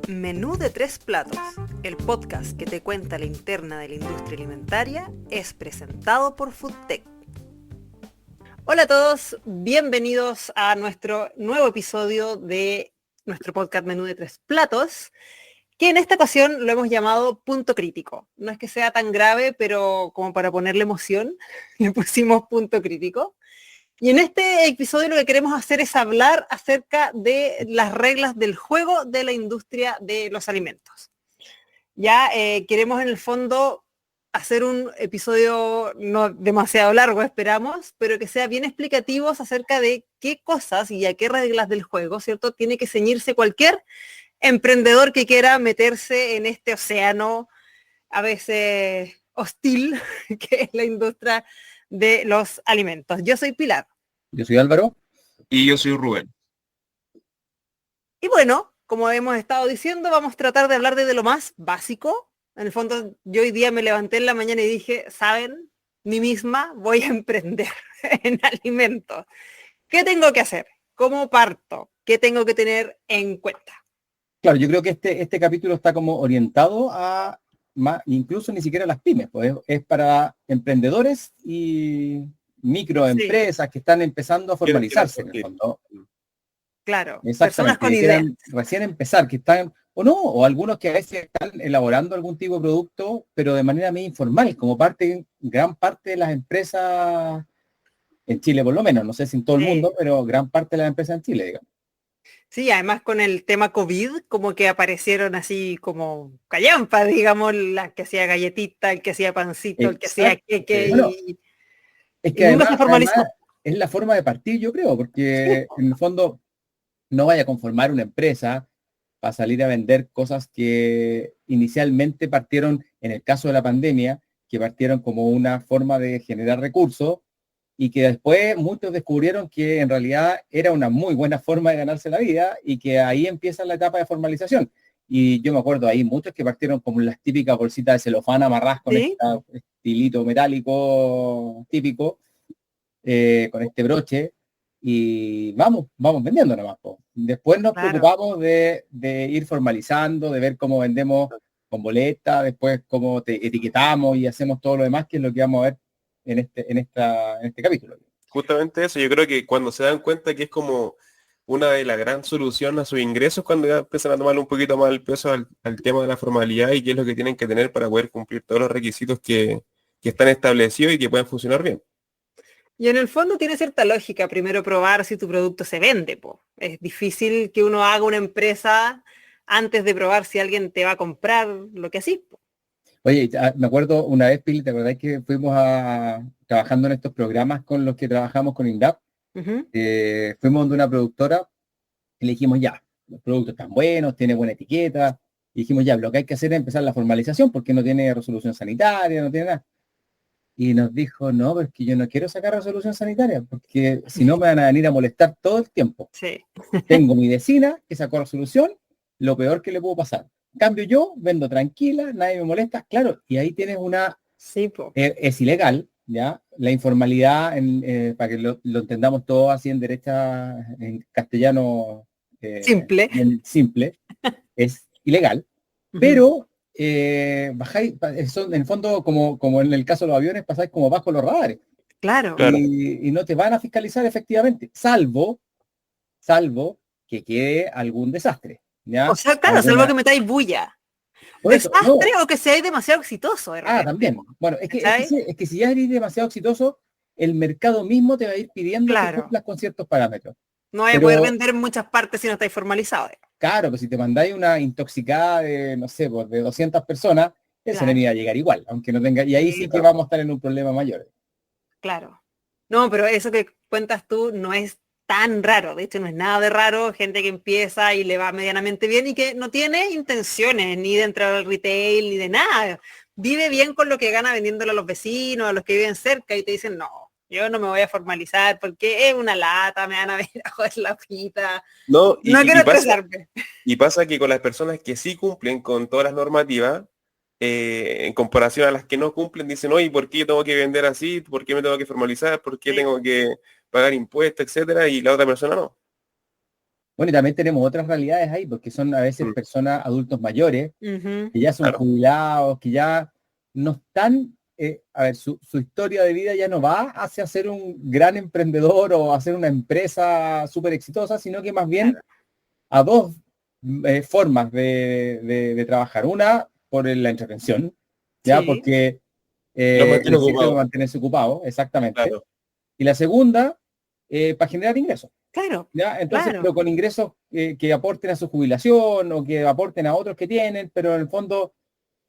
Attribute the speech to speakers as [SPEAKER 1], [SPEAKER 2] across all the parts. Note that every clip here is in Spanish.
[SPEAKER 1] Menú de tres platos, el podcast que te cuenta la interna de la industria alimentaria, es presentado por Foodtech. Hola a todos, bienvenidos a nuestro nuevo episodio de nuestro podcast Menú de tres platos, que en esta ocasión lo hemos llamado Punto Crítico. No es que sea tan grave, pero como para ponerle emoción, le pusimos Punto Crítico. Y en este episodio lo que queremos hacer es hablar acerca de las reglas del juego de la industria de los alimentos. Ya queremos en el fondo hacer un episodio no demasiado largo, esperamos, pero que sea bien explicativos acerca de qué cosas y a qué reglas del juego, ¿cierto? Tiene que ceñirse cualquier emprendedor que quiera meterse en este océano a veces hostil que es la industria de los alimentos. Yo soy Pilar.
[SPEAKER 2] Yo soy Álvaro.
[SPEAKER 3] Y yo soy Rubén.
[SPEAKER 1] Y bueno, como hemos estado diciendo, vamos a tratar de hablar desde lo más básico. En el fondo, yo hoy día me levanté en la mañana y dije, ¿saben? Mí misma voy a emprender en alimentos. ¿Qué tengo que hacer? ¿Cómo parto? ¿Qué tengo que tener en cuenta?
[SPEAKER 2] Claro, yo creo que este capítulo está como orientado a más, incluso ni siquiera las pymes, pues es para emprendedores y microempresas que están empezando a formalizarse en el fondo.
[SPEAKER 1] Claro, personas
[SPEAKER 2] Exactamente,
[SPEAKER 1] con
[SPEAKER 2] que
[SPEAKER 1] ideas.
[SPEAKER 2] quieran recién empezar, que están, o no, o algunos que a veces están elaborando algún tipo de producto, pero de manera medio informal, como gran parte de las empresas en Chile por lo menos, no sé si en todo el mundo, pero gran parte de las empresas en Chile, digamos.
[SPEAKER 1] Sí, además con el tema COVID, como que aparecieron así como callampa, digamos, la que hacía galletita, el que hacía pancito, el que hacía queque,
[SPEAKER 2] Bueno,
[SPEAKER 1] y
[SPEAKER 2] es que
[SPEAKER 1] nunca se formalizó.
[SPEAKER 2] además es la forma de partir, yo creo, porque en el fondo no vaya a conformar una empresa para salir a vender cosas que inicialmente partieron, en el caso de la pandemia, que partieron como una forma de generar recursos y que después muchos descubrieron que en realidad era una muy buena forma de ganarse la vida y que ahí empieza la etapa de formalización. Y yo me acuerdo ahí muchos que partieron como las típicas bolsitas de celofán amarradas con
[SPEAKER 1] ¿Sí?
[SPEAKER 2] este estilito metálico típico, con este broche, y vamos vendiendo nomás. Po. Después nos preocupamos de ir formalizando, de ver cómo vendemos con boleta, después cómo te etiquetamos y hacemos todo lo demás, que es lo que vamos a ver en este capítulo.
[SPEAKER 3] Justamente eso, yo creo que cuando se dan cuenta que es como una de las gran soluciones a sus ingresos, cuando ya empiezan a tomarle un poquito más el peso al tema de la formalidad y qué es lo que tienen que tener para poder cumplir todos los requisitos que están establecidos y que puedan funcionar bien.
[SPEAKER 1] Y en el fondo tiene cierta lógica, primero probar si tu producto se vende, po. Es difícil que uno haga una empresa antes de probar si alguien te va a comprar lo que así, po.
[SPEAKER 2] Oye, me acuerdo una vez, Pili, ¿te acordás que fuimos trabajando en estos programas con los que trabajamos con INDAP? Fuimos de una productora y le dijimos, ya, los productos están buenos, tiene buena etiqueta, y dijimos, ya, lo que hay que hacer es empezar la formalización porque no tiene resolución sanitaria, no tiene nada. Y nos dijo, no, pero es que yo no quiero sacar resolución sanitaria, porque si no me van a venir a molestar todo el tiempo.
[SPEAKER 1] Sí.
[SPEAKER 2] Tengo mi vecina que sacó resolución, lo peor que le puedo pasar. En cambio yo vendo tranquila, nadie me molesta, claro, y ahí tienes una...
[SPEAKER 1] Sí, po.
[SPEAKER 2] Es ilegal, ¿ya? La informalidad, para que lo entendamos todo así en derecha, en castellano
[SPEAKER 1] Simple.
[SPEAKER 2] simple, es ilegal, pero bajáis, en el fondo, como en el caso de los aviones, pasáis como bajo los radares.
[SPEAKER 1] Claro.
[SPEAKER 2] Y no te van a fiscalizar efectivamente, salvo que quede algún desastre. ¿Ya?
[SPEAKER 1] O sea, claro, salvo que metáis bulla.
[SPEAKER 2] Por eso,
[SPEAKER 1] Desastre
[SPEAKER 2] no.
[SPEAKER 1] o que seáis demasiado exitoso de repente.
[SPEAKER 2] También. Bueno, es que si ya eres demasiado exitoso, el mercado mismo te va a ir pidiendo que cumplas con ciertos parámetros.
[SPEAKER 1] No vais a poder vender en muchas partes si no estáis formalizados.
[SPEAKER 2] Claro, pues si te mandáis una intoxicada de, no sé, pues de 200 personas, eso no iba a llegar igual, aunque no tenga, y ahí sí que vamos a estar en un problema mayor.
[SPEAKER 1] Claro. No, pero eso que cuentas tú no es tan raro, de hecho no es nada de raro, gente que empieza y le va medianamente bien y que no tiene intenciones ni de entrar al retail ni de nada, vive bien con lo que gana vendiéndolo a los vecinos, a los que viven cerca y te dicen, no, yo no me voy a formalizar porque es una lata, me van a venir a joder la pita,
[SPEAKER 3] no
[SPEAKER 1] quiero estresarme.
[SPEAKER 3] Y pasa que con las personas que sí cumplen con todas las normativas, en comparación a las que no cumplen, dicen, oye, ¿por qué yo tengo que vender así? ¿Por qué me tengo que formalizar? ¿Por qué tengo que pagar impuestos, etcétera? Y la otra persona no.
[SPEAKER 2] Bueno, y también tenemos otras realidades ahí, porque son a veces personas, adultos mayores,
[SPEAKER 1] Ujú.
[SPEAKER 2] que ya son
[SPEAKER 3] Claro.
[SPEAKER 2] jubilados, que ya no están, a ver, su historia de vida ya no va hacia ser un gran emprendedor o hacer una empresa súper exitosa, sino que más bien
[SPEAKER 1] Claro.
[SPEAKER 2] a dos formas de trabajar. Una, por la entretención, ya,
[SPEAKER 1] Sí,
[SPEAKER 2] porque
[SPEAKER 3] Los mantiene
[SPEAKER 2] les sirve para
[SPEAKER 3] ocupados.
[SPEAKER 2] mantenerse ocupado, exactamente.
[SPEAKER 3] Claro.
[SPEAKER 2] Y la segunda, para generar ingresos.
[SPEAKER 1] claro,
[SPEAKER 2] ¿Ya? Entonces,
[SPEAKER 1] claro.
[SPEAKER 2] pero con ingresos que aporten a su jubilación o que aporten a otros que tienen, pero en el fondo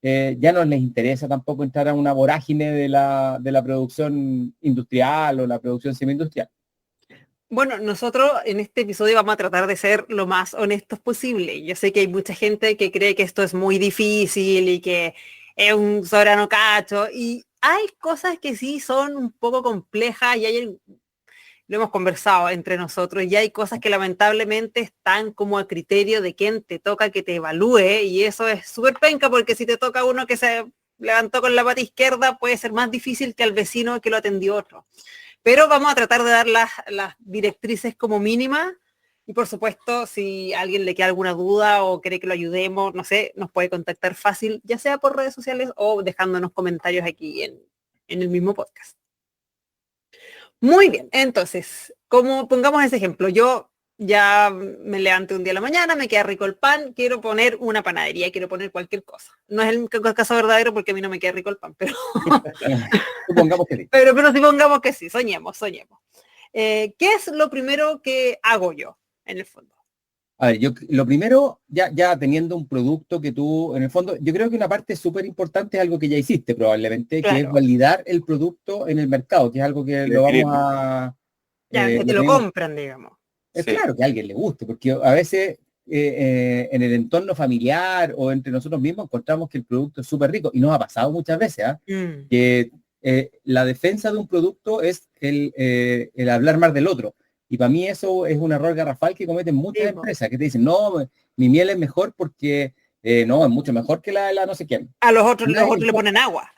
[SPEAKER 2] ya no les interesa tampoco entrar a una vorágine de la producción industrial o la producción semi-industrial.
[SPEAKER 1] Bueno, nosotros en este episodio vamos a tratar de ser lo más honestos posible. Yo sé que hay mucha gente que cree que esto es muy difícil y que es un soberano cacho, y hay cosas que sí son un poco complejas y lo hemos conversado entre nosotros, y hay cosas que lamentablemente están como a criterio de quien te toca que te evalúe, y eso es súper penca porque si te toca uno que se levantó con la pata izquierda puede ser más difícil que al vecino que lo atendió otro. Pero vamos a tratar de dar las directrices como mínimas. Y por supuesto, si a alguien le queda alguna duda o quiere que lo ayudemos, no sé, nos puede contactar fácil, ya sea por redes sociales o dejándonos comentarios aquí en el mismo podcast. Muy bien, entonces, como pongamos ese ejemplo, yo ya me levanté un día a la mañana, me queda rico el pan, quiero poner una panadería, quiero poner cualquier cosa. No es el caso verdadero porque a mí no me queda rico el pan, pero
[SPEAKER 2] Supongamos que sí.
[SPEAKER 1] pero supongamos que sí, soñemos. ¿Qué es lo primero que hago yo, en el fondo?
[SPEAKER 2] A ver, yo lo primero, ya teniendo un producto que tú, en el fondo, yo creo que una parte súper importante es algo que ya hiciste probablemente, que es
[SPEAKER 1] Claro,
[SPEAKER 2] validar el producto en el mercado, que es algo que
[SPEAKER 3] Y
[SPEAKER 2] lo vamos
[SPEAKER 3] definirlo.
[SPEAKER 2] a,
[SPEAKER 1] ya, que te
[SPEAKER 2] lo
[SPEAKER 1] lo
[SPEAKER 2] tenemos,
[SPEAKER 1] compran, digamos.
[SPEAKER 2] es
[SPEAKER 3] Sí.
[SPEAKER 2] claro que a alguien le guste, porque a veces en el entorno familiar o entre nosotros mismos encontramos que el producto es súper rico, y nos ha pasado muchas veces, ¿ah?
[SPEAKER 1] Mm,
[SPEAKER 2] Que la defensa de un producto es el hablar más del otro. Y para mí eso es un error garrafal que cometen muchas
[SPEAKER 1] sí, po.
[SPEAKER 2] empresas, que te dicen, no, mi miel es mejor porque no, es mucho mejor que la no sé quién.
[SPEAKER 1] A
[SPEAKER 2] A
[SPEAKER 1] los
[SPEAKER 2] nadie le
[SPEAKER 1] otros le
[SPEAKER 2] importa.
[SPEAKER 1] ponen agua.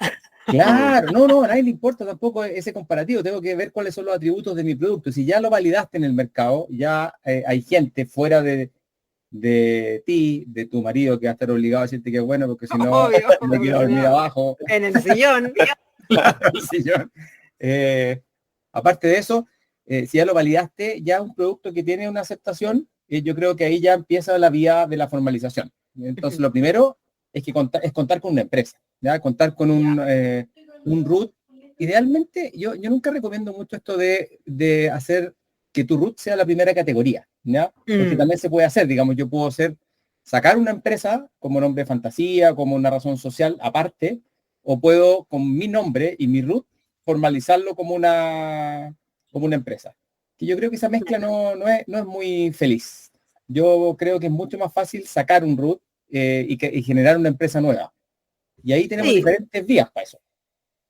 [SPEAKER 3] Mm.
[SPEAKER 2] Claro, no, a nadie le importa tampoco ese comparativo. Tengo que ver cuáles son los atributos de mi producto. Si ya lo validaste en el mercado, ya hay gente fuera de ti, de tu marido, que va a estar obligado a decirte que es bueno, porque si no,
[SPEAKER 1] Obvio,
[SPEAKER 2] me
[SPEAKER 1] porque
[SPEAKER 2] quiero
[SPEAKER 1] si
[SPEAKER 2] dormir
[SPEAKER 1] no,
[SPEAKER 2] abajo.
[SPEAKER 1] en el sillón.
[SPEAKER 2] El sillón. Eh, Aparte de eso, si ya lo validaste, ya un producto que tiene una aceptación, yo creo que ahí ya empieza la vía de la formalización. Entonces, lo primero es que es contar con una empresa, ¿ya? Contar con
[SPEAKER 1] Ya.
[SPEAKER 2] un root. Idealmente, yo nunca recomiendo mucho esto de hacer que tu root sea la primera categoría, ¿ya? Porque
[SPEAKER 1] Mm,
[SPEAKER 2] también se puede hacer, digamos, yo puedo sacar una empresa como nombre de fantasía, como una razón social aparte, o puedo con mi nombre y mi root formalizarlo como una empresa. Que yo creo que esa mezcla no es muy feliz. Yo creo que es mucho más fácil sacar un root y generar una empresa nueva. Y ahí tenemos
[SPEAKER 1] sí,
[SPEAKER 2] diferentes vías para eso.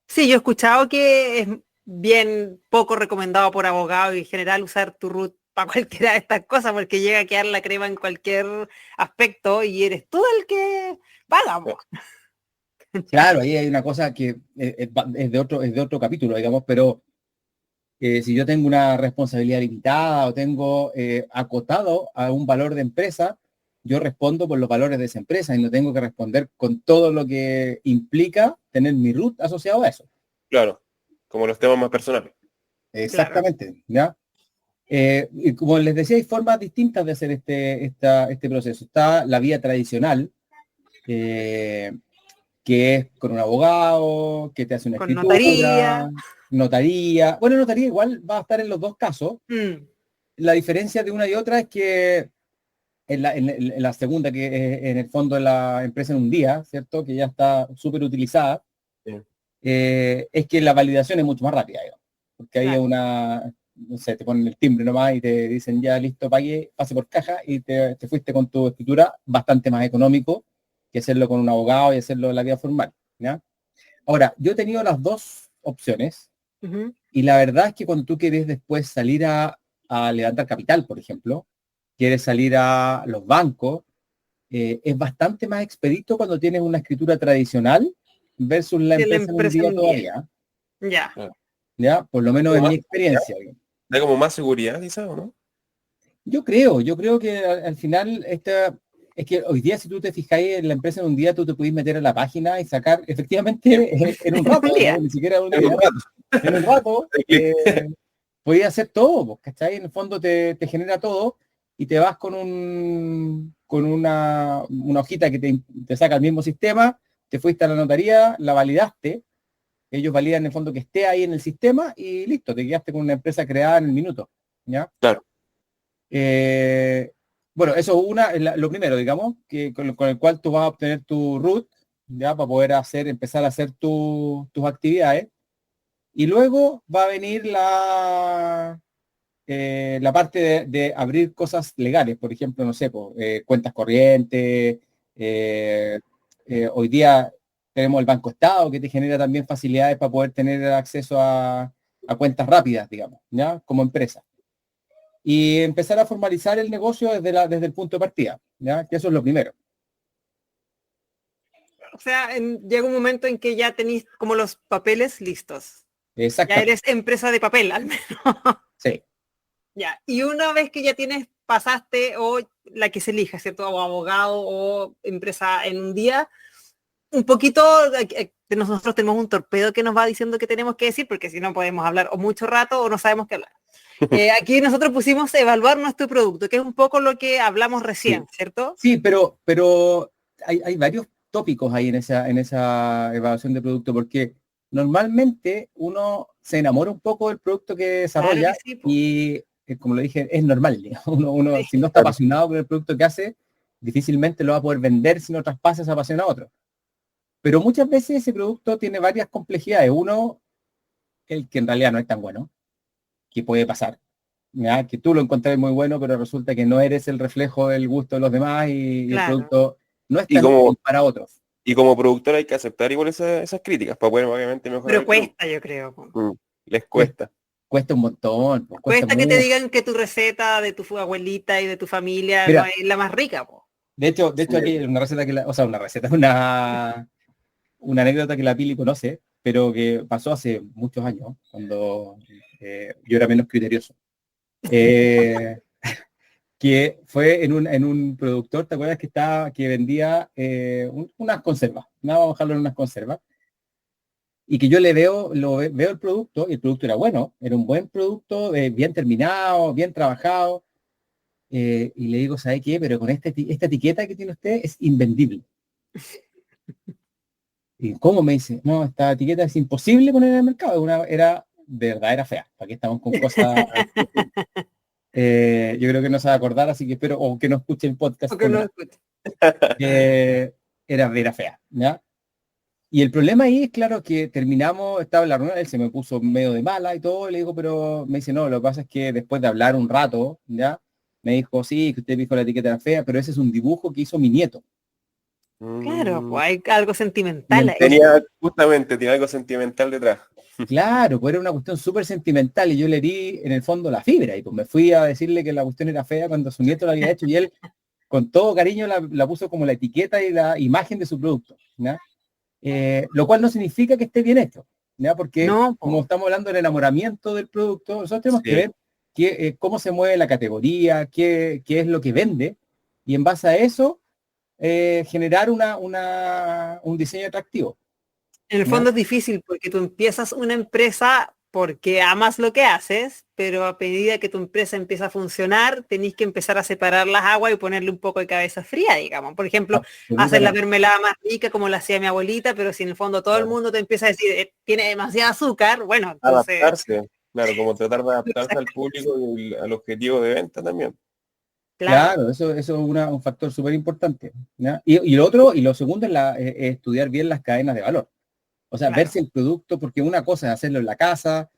[SPEAKER 1] sí, yo he escuchado que es bien poco recomendado por abogados y en general usar tu root para cualquiera de estas cosas porque llega a quedar la crema en cualquier aspecto y eres tú el que paga, po.
[SPEAKER 2] Claro, ahí hay una cosa que es de otro capítulo, digamos, pero si yo tengo una responsabilidad limitada o tengo acotado a un valor de empresa, yo respondo por los valores de esa empresa y no tengo que responder con todo lo que implica tener mi root asociado a eso.
[SPEAKER 3] Claro. Como los temas más personales.
[SPEAKER 1] Claro,
[SPEAKER 2] Exactamente, ¿ya? Y como les decía, hay formas distintas de hacer este proceso. Está la vía tradicional, eh, que es con un abogado, que te hace una
[SPEAKER 1] con notaría.
[SPEAKER 2] escritura, notaría. Bueno, notaría igual va a estar en los dos casos.
[SPEAKER 1] Mm,
[SPEAKER 2] La diferencia de una y otra es que en la segunda, que es en el fondo de la empresa en un día, ¿cierto? Que ya está súper utilizada,
[SPEAKER 3] Sí.
[SPEAKER 2] es que la validación es mucho más rápida, digamos, porque ahí es
[SPEAKER 1] claro,
[SPEAKER 2] no sé, te ponen el timbre nomás y te dicen ya listo, pague, pase por caja y te fuiste con tu escritura, bastante más económico que hacerlo con un abogado y hacerlo en la vía formal, ¿ya? Ahora, yo he tenido las dos opciones
[SPEAKER 1] ujú,
[SPEAKER 2] y la verdad es que cuando tú quieres después salir a levantar capital, por ejemplo, quieres salir a los bancos, es bastante más expedito cuando tienes una escritura tradicional versus la
[SPEAKER 1] de la
[SPEAKER 2] empresa en un
[SPEAKER 1] empresa
[SPEAKER 2] día
[SPEAKER 1] en 10.
[SPEAKER 2] todavía,
[SPEAKER 1] Ya.
[SPEAKER 3] Claro.
[SPEAKER 2] ¿ya? Por lo menos
[SPEAKER 3] Como
[SPEAKER 2] en mi
[SPEAKER 3] más seguridad.
[SPEAKER 2] experiencia.
[SPEAKER 3] Da como más seguridad, quizás, ¿o no?
[SPEAKER 2] Yo creo que al final es que hoy día si tú te fijáis en la empresa en un día, tú te podés meter a la página y sacar efectivamente en un rato,
[SPEAKER 1] Un día.
[SPEAKER 2] ¿no? Ni siquiera un día, en un rato, podías hacer todo, pues, ¿cachai? En el fondo te genera todo y te vas con una hojita que te saca el mismo sistema, te fuiste a la notaría, la validaste, ellos validan en el fondo que esté ahí en el sistema y listo, te quedaste con una empresa creada en el minuto, ¿ya?
[SPEAKER 3] Claro.
[SPEAKER 2] Bueno, eso es lo primero, digamos, que con el cual tú vas a obtener tu root, ya, para poder empezar a hacer tus actividades. Y luego va a venir la parte de abrir cosas legales, por ejemplo, no sé, cuentas corrientes. Hoy día tenemos el Banco Estado que te genera también facilidades para poder tener acceso a cuentas rápidas, digamos, ¿ya? Como empresa. Y empezar a formalizar el negocio desde el punto de partida, ¿ya? Que eso es lo primero.
[SPEAKER 1] O sea, llega un momento en que ya tenéis como los papeles listos.
[SPEAKER 2] Exacto.
[SPEAKER 1] Ya eres empresa de papel, al menos.
[SPEAKER 2] Sí.
[SPEAKER 1] Ya. Y una vez que ya pasaste, o la que se elija, ¿cierto? O abogado o empresa en un día, un poquito, nosotros tenemos un torpedo que nos va diciendo qué tenemos que decir, porque si no podemos hablar o mucho rato o no sabemos qué hablar. Aquí nosotros pusimos evaluar nuestro producto, que es un poco lo que hablamos recién,
[SPEAKER 2] Sí.
[SPEAKER 1] ¿cierto?
[SPEAKER 2] Sí, pero hay varios tópicos ahí en esa evaluación de producto, porque normalmente uno se enamora un poco del producto que desarrolla,
[SPEAKER 1] claro que sí,
[SPEAKER 2] y como lo dije, es normal, digamos. Uno
[SPEAKER 1] sí.
[SPEAKER 2] Si no está apasionado por el producto que hace, difícilmente lo va a poder vender si no traspasa esa pasión a otro. Pero muchas veces ese producto tiene varias complejidades. Uno, el que en realidad no es tan bueno, que puede pasar, ¿ya? Que tú lo encontrás muy bueno, pero resulta que no eres el reflejo del gusto de los demás y el
[SPEAKER 1] Claro.
[SPEAKER 2] producto no es
[SPEAKER 3] Y
[SPEAKER 2] tan útil para otros.
[SPEAKER 3] Y como productor hay que aceptar igual esas críticas para poder obviamente mejorar
[SPEAKER 1] Pero
[SPEAKER 3] el producto.
[SPEAKER 1] cuesta, yo creo.
[SPEAKER 3] Les cuesta.
[SPEAKER 2] Cuesta un montón.
[SPEAKER 1] Cuesta que te
[SPEAKER 2] mucho.
[SPEAKER 1] digan que tu receta de tu abuelita y de tu familia
[SPEAKER 2] Mira,
[SPEAKER 1] no es la más rica, po.
[SPEAKER 2] De hecho aquí hay una receta una anécdota que la Pili conoce, pero que pasó hace muchos años, cuando yo era menos criterioso. Que fue en un productor, ¿te acuerdas que vendía unas conservas? Vamos a dejarlo en unas conservas. Y que yo veo el producto, y el producto era bueno, era un buen producto, bien terminado, bien trabajado. Y le digo, ¿sabe qué? Pero con esta etiqueta que tiene usted es invendible. ¿Y cómo? Me dice, no, esta etiqueta es imposible poner en el mercado. De verdad era fea. ¿Para qué estamos con cosas? Yo creo que no se va a acordar, así que espero, o que no escuche el podcast.
[SPEAKER 1] O que no escuche.
[SPEAKER 2] Era fea, ¿ya? Y el problema ahí es, claro, que terminamos, estaba en la reunión, él se me puso medio de mala y todo, y le digo, pero me dice, no, lo que pasa es que después de hablar un rato, ¿ya? Me dijo, sí, que usted dijo la etiqueta era fea, pero ese es un dibujo que hizo mi nieto.
[SPEAKER 1] Claro, pues hay algo sentimental ahí.
[SPEAKER 3] Tenía algo sentimental detrás.
[SPEAKER 2] Claro, pues era una cuestión súper sentimental y yo le di en el fondo la fibra y pues me fui a decirle que la cuestión era fea cuando su nieto la había hecho y él con todo cariño la puso como la etiqueta y la imagen de su producto, ¿ya? Lo cual no significa que esté bien hecho, ¿ya? Porque
[SPEAKER 1] No,
[SPEAKER 2] como estamos hablando del enamoramiento del producto, nosotros tenemos que ver cómo se mueve la categoría, qué es lo que vende, y en base a eso generar un diseño atractivo.
[SPEAKER 1] en el fondo es difícil porque tú empiezas una empresa porque amas lo que haces, pero a medida que tu empresa empieza a funcionar, tenéis que empezar a separar las aguas y ponerle un poco de cabeza fría, digamos. Por ejemplo, hacer la mermelada más rica como la hacía mi abuelita, pero si en el fondo todo el mundo te empieza a decir, tiene demasiado azúcar, bueno, entonces...
[SPEAKER 3] Adaptarse, claro, como tratar de adaptarse al público y al objetivo de venta también.
[SPEAKER 2] Claro, eso es un factor súper importante, ¿ya? Y lo segundo es estudiar bien las cadenas de valor. O sea, verse el producto, porque una cosa es hacerlo en la casa,